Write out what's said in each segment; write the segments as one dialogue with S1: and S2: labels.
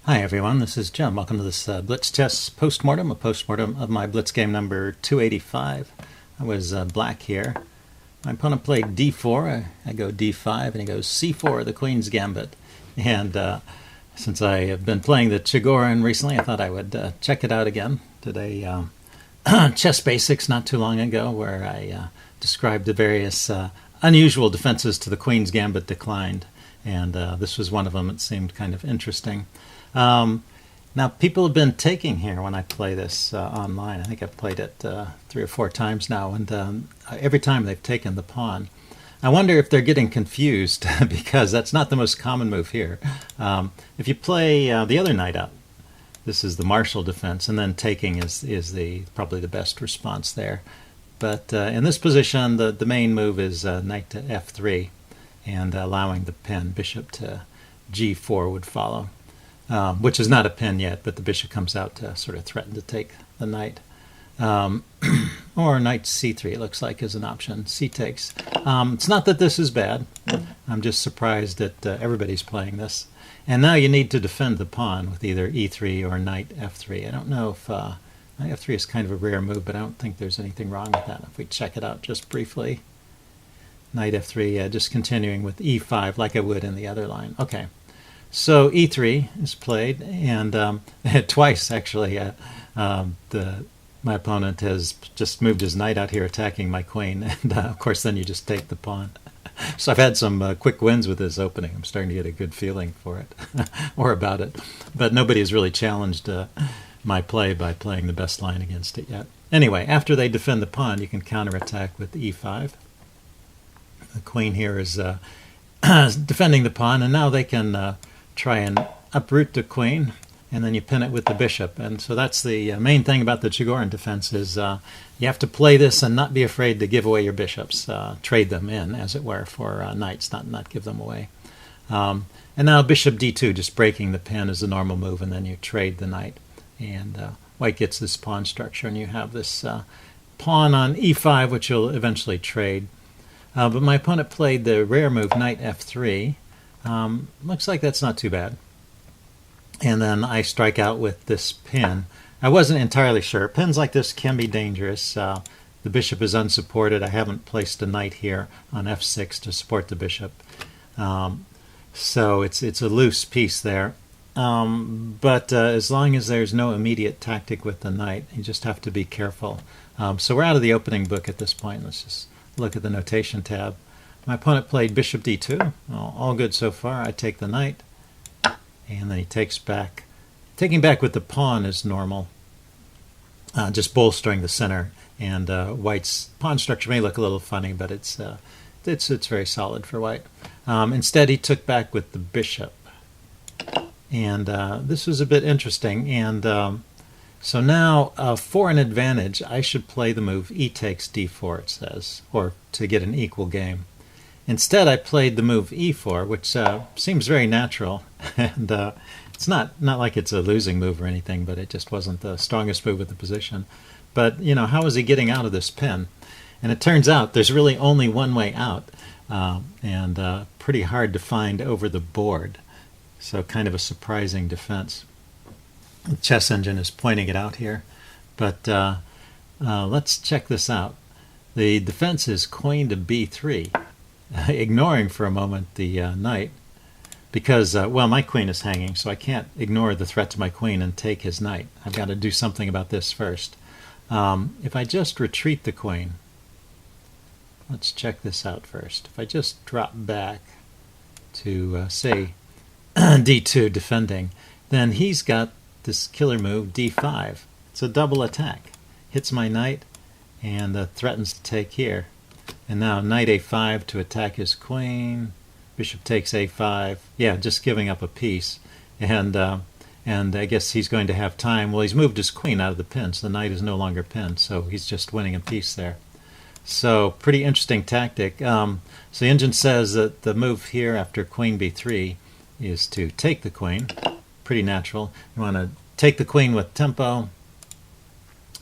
S1: Hi everyone, this is Jim. Welcome to this Blitz chess postmortem, a postmortem of my Blitz game number 285. I was black here. My opponent played d4, I go d5, and he goes c4, the Queen's Gambit. And since I have been playing the Chigorin recently, I thought I would check it out again. Did a chess basics not too long ago where I described the various unusual defenses to the Queen's Gambit declined. And this was one of them. It seemed kind of interesting. Now, people have been taking here when I play this online. I think I've played it 3 or 4 times now, and every time they've taken the pawn. I wonder if they're getting confused because that's not the most common move here. If you play the other knight up, this is the martial defense, and then taking is probably the best response there. But in this position, the main move is knight to f3, and allowing the pin bishop to g4 would follow. Which is not a pin yet, but the bishop comes out to sort of threaten to take the knight. Or knight c3, it looks like, is an option. C takes. It's not that this is bad. I'm just surprised that everybody's playing this. And now you need to defend the pawn with either e3 or knight f3. I don't know if knight f3 is kind of a rare move, but I don't think there's anything wrong with that. If we check it out just briefly. Knight f3, just continuing with e5 like I would in the other line. Okay. So e3 is played, and twice actually. My opponent has just moved his knight out here attacking my queen, and of course then you just take the pawn. So I've had some quick wins with this opening. I'm starting to get a good feeling for it, or about it. But nobody has really challenged my play by playing the best line against it yet. Anyway, after they defend the pawn, you can counterattack with e5. The queen here is defending the pawn, and now they can try and uproot the queen, and then you pin it with the bishop. And so that's the main thing about the Chigorin defense is you have to play this and not be afraid to give away your bishops, trade them in, as it were, for knights, not give them away. And now bishop d2, just breaking the pin is the normal move, and then you trade the knight. And white gets this pawn structure, and you have this pawn on e5, which you'll eventually trade. But my opponent played the rare move knight f3. Looks like that's not too bad. And then I strike out with this pin. I wasn't entirely sure. Pins like this can be dangerous. The bishop is unsupported. I haven't placed a knight here on f6 to support the bishop. So it's a loose piece there. But as long as there's no immediate tactic with the knight, you just have to be careful. So we're out of the opening book at this point. Let's just look at the notation tab. My opponent played bishop d2. All good so far. I take the knight, and then he takes back. Taking back with the pawn is normal, just bolstering the center. And white's pawn structure may look a little funny, but it's very solid for white. Instead, he took back with the bishop, and this was a bit interesting. And so now, for an advantage, I should play the move e takes d4. It says, or to get an equal game. Instead, I played the move e4, which seems very natural, and it's not like it's a losing move or anything, but it just wasn't the strongest move of the position. But, how is he getting out of this pin? And it turns out there's really only one way out, and pretty hard to find over the board. So kind of a surprising defense. The chess engine is pointing it out here. But let's check this out. The defense is queen to b3. Ignoring for a moment the knight, because, well, my queen is hanging, so I can't ignore the threat to my queen and take his knight. I've got to do something about this first. If I just retreat the queen, let's check this out first. If I just drop back to, say, d2 defending, then he's got this killer move, d5. It's a double attack. Hits my knight and threatens to take here. And now knight a5 to attack his queen. Bishop takes a5. Yeah, just giving up a piece. And I guess he's going to have time. Well, he's moved his queen out of the pin, so the knight is no longer pinned. So he's just winning a piece there. So pretty interesting tactic. So the engine says that the move here after queen b3 is to take the queen. Pretty natural. You want to take the queen with tempo,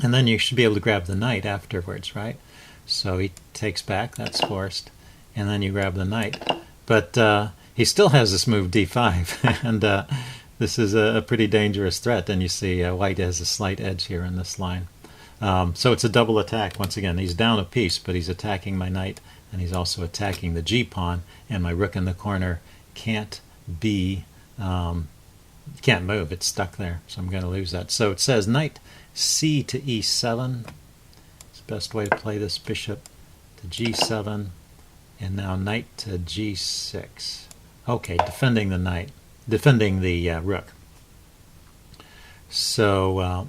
S1: and then you should be able to grab the knight afterwards, right? So he takes back, that's forced, and then you grab the knight. But he still has this move d5, and this is a pretty dangerous threat, and you see white has a slight edge here in this line. So it's a double attack. Once again, he's down a piece, but he's attacking my knight, and he's also attacking the g-pawn, and my rook in the corner can't move. It's stuck there, so I'm going to lose that. So it says knight c to e7. It's the best way to play this. Bishop to g7, and now knight to g6. Okay, defending the rook. So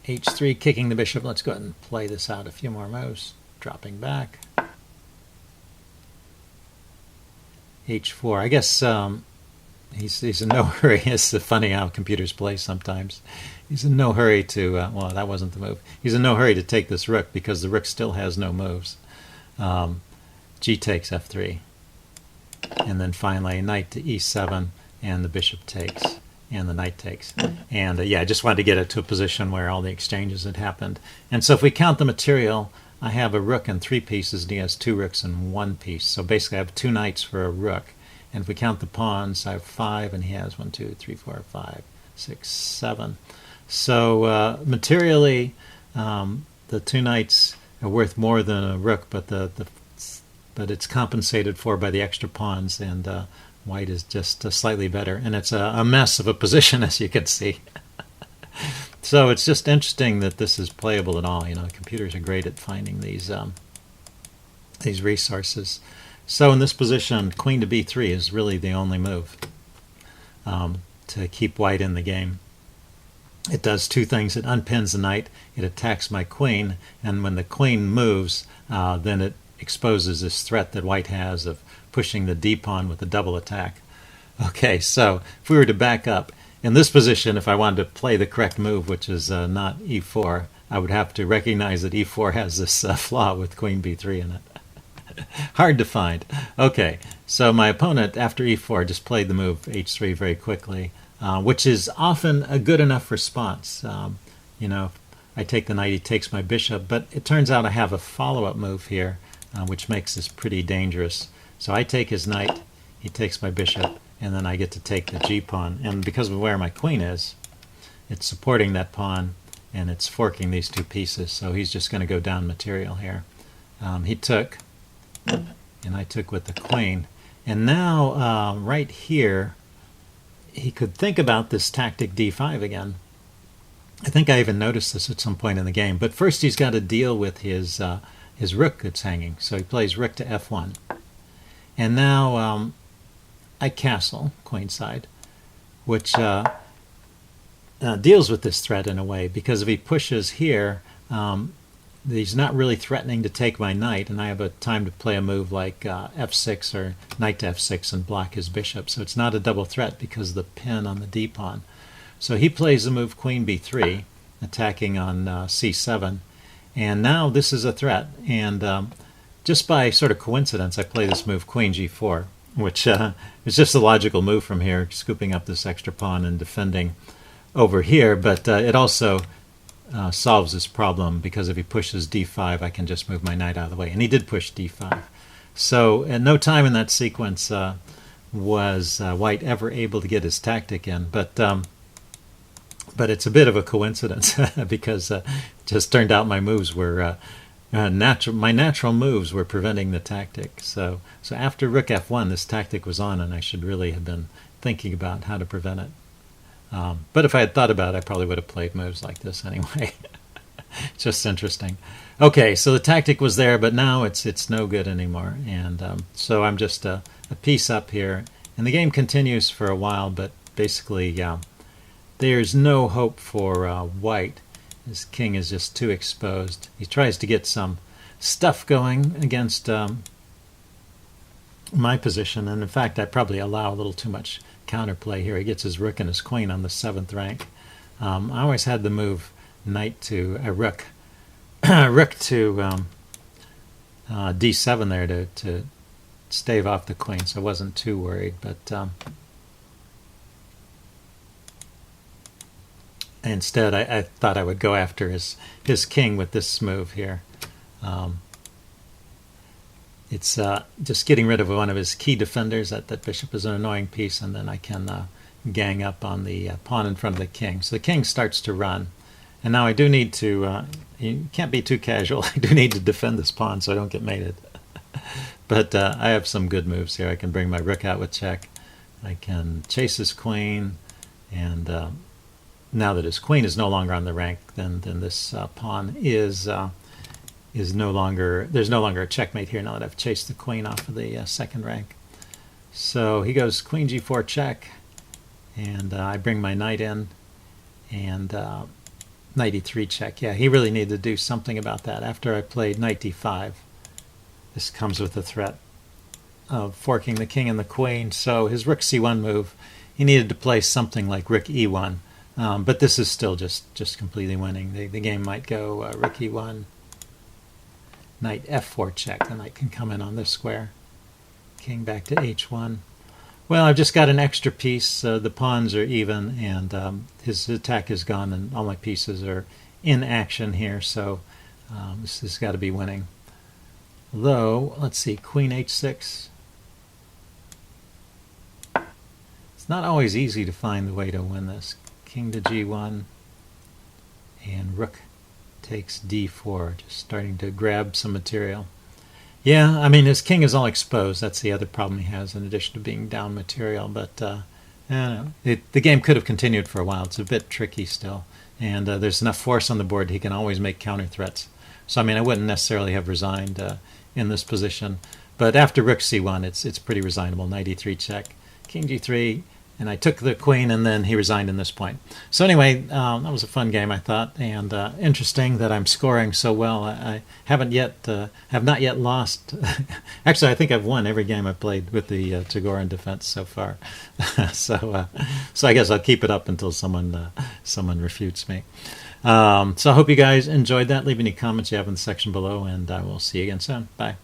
S1: h3, kicking the bishop. Let's go ahead and play this out a few more moves. Dropping back. h4. I guess he's in no hurry. It's funny how computers play sometimes. He's in no hurry to, well, that wasn't the move. He's in no hurry to take this rook because the rook still has no moves. G takes f3. And then finally, knight to e7, and the bishop takes, and the knight takes. And yeah, I just wanted to get it to a position where all the exchanges had happened. And so if we count the material, I have a rook and 3 pieces, and he has 2 rooks and 1 piece. So basically I have 2 knights for a rook. And if we count the pawns, I have 5, and he has 1, 2, 3, 4, 5, 6, 7. So materially, the 2 knights are worth more than a rook, but but it's compensated for by the extra pawns, and white is just slightly better. And it's a mess of a position, as you can see. So it's just interesting that this is playable at all. You know, computers are great at finding these resources. So in this position, queen to b3 is really the only move to keep white in the game. It does 2 things. It unpins the knight, it attacks my queen, and when the queen moves, then it exposes this threat that white has of pushing the d-pawn with a double attack. Okay, so if we were to back up, in this position, if I wanted to play the correct move, which is not e4, I would have to recognize that e4 has this flaw with queen b3 in it. Hard to find. Okay, so my opponent, after e4, just played the move h3 very quickly, which is often a good enough response. You know, I take the knight, he takes my bishop, but it turns out I have a follow-up move here, which makes this pretty dangerous. So I take his knight, he takes my bishop, and then I get to take the g-pawn. And because of where my queen is, it's supporting that pawn, and it's forking these 2 pieces. So he's just going to go down material here. He took, and I took with the queen. And now, right here, he could think about this tactic d5 again. I think I even noticed this at some point in the game. But first he's got to deal with his rook that's hanging. So he plays rook to f1. And now I castle, queenside, which deals with this threat in a way, because if he pushes here, he's not really threatening to take my knight, and I have a time to play a move like f6 or knight to f6 and block his bishop. So it's not a double threat because of the pin on the d-pawn. So he plays the move queen b3, attacking on c7, and now this is a threat. And just by sort of coincidence, I play this move queen g4, which is just a logical move from here, scooping up this extra pawn and defending over here. But it also solves this problem, because if he pushes d5, I can just move my knight out of the way. And he did push d5. So at no time in that sequence was white ever able to get his tactic in. But it's a bit of a coincidence because it just turned out my moves were my natural moves were preventing the tactic. So after rook f1, this tactic was on, and I should really have been thinking about how to prevent it. But if I had thought about it, I probably would have played moves like this anyway. Just interesting. Okay, so the tactic was there, but now it's no good anymore. And so I'm just a piece up here. And the game continues for a while, but basically there's no hope for white. His king is just too exposed. He tries to get some stuff going against my position, and in fact I probably allow a little too much counterplay here. He gets his rook and his queen on the 7th rank. I always had the move knight to rook to d7 there to stave off the queen, so I wasn't too worried. But instead I thought I would go after his king with this move here. It's just getting rid of one of his key defenders. That bishop is an annoying piece, and then I can gang up on the pawn in front of the king. So the king starts to run. And now I do need to, you can't be too casual. I do need to defend this pawn so I don't get mated. But I have some good moves here. I can bring my rook out with check. I can chase his queen. And now that his queen is no longer on the rank, then this pawn is no longer, there's no longer a checkmate here now that I've chased the queen off of the second rank. So he goes queen g4 check. And I bring my knight in. And knight e3 check. Yeah, he really needed to do something about that. After I played knight d5, this comes with the threat of forking the king and the queen. So his rook c1 move, he needed to play something like rook e1. But this is still just completely winning. The game might go rook e1, knight f4 check. The knight can come in on this square. King back to h1. Well, I've just got an extra piece. The pawns are even, and his attack is gone, and all my pieces are in action here, so this has got to be winning. Though, let's see, queen h6. It's not always easy to find the way to win this. King to g1, and rook takes d4, just starting to grab some material. Yeah, I mean, his king is all exposed. That's the other problem he has, in addition to being down material. But the game could have continued for a while. It's a bit tricky still. And there's enough force on the board, he can always make counter threats. So, I mean, I wouldn't necessarily have resigned in this position. But after rook c1, it's pretty resignable. Knight e3 check, king g3, and I took the queen, and then he resigned in this point. So anyway, that was a fun game, I thought, and interesting that I'm scoring so well. I have not yet lost. Actually, I think I've won every game I've played with the Chigorin defense so far. So I guess I'll keep it up until someone refutes me. So I hope you guys enjoyed that. Leave any comments you have in the section below, and I will see you again soon. Bye.